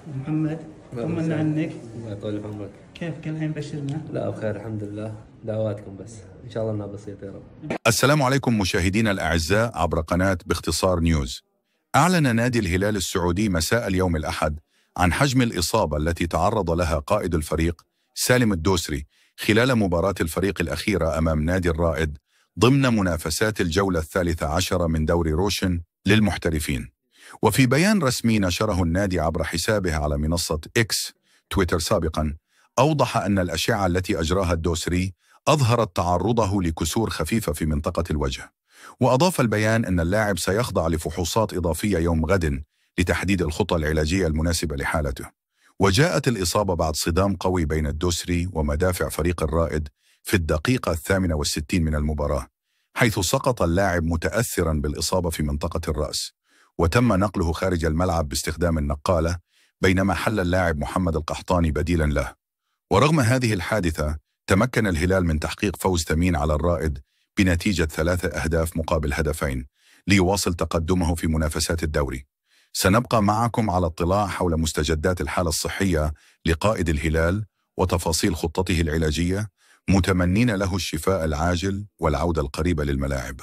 محمد، طمنا عنك. الله يطول في عمرك. كيفك الحين؟ بشرنا. لا بخير الحمد لله، دعواتكم بس إن شاء الله إنها بسيطة يا رب. السلام عليكم مشاهدينا الأعزاء عبر قناة باختصار نيوز. أعلن نادي الهلال السعودي مساء اليوم الأحد عن حجم الإصابة التي تعرض لها قائد الفريق سالم الدوسري خلال مباراة الفريق الأخيرة أمام نادي الرائد ضمن منافسات الجولة 13 من دوري روشن للمحترفين. وفي بيان رسمي نشره النادي عبر حسابه على منصة إكس تويتر سابقا، أوضح أن الأشعة التي أجراها الدوسري أظهرت تعرضه لكسور خفيفة في منطقة الوجه. وأضاف البيان أن اللاعب سيخضع لفحوصات إضافية يوم غد لتحديد الخطة العلاجية المناسبة لحالته. وجاءت الإصابة بعد صدام قوي بين الدوسري ومدافع فريق الرائد في الدقيقة 68 من المباراة، حيث سقط اللاعب متأثرا بالإصابة في منطقة الرأس، وتم نقله خارج الملعب باستخدام النقالة، بينما حل اللاعب محمد القحطاني بديلا له. ورغم هذه الحادثة تمكن الهلال من تحقيق فوز ثمين على الرائد بنتيجة 3 أهداف مقابل هدفين ليواصل تقدمه في منافسات الدوري. سنبقى معكم على اطلاع حول مستجدات الحالة الصحية لقائد الهلال وتفاصيل خطته العلاجية، متمنين له الشفاء العاجل والعودة القريبة للملاعب.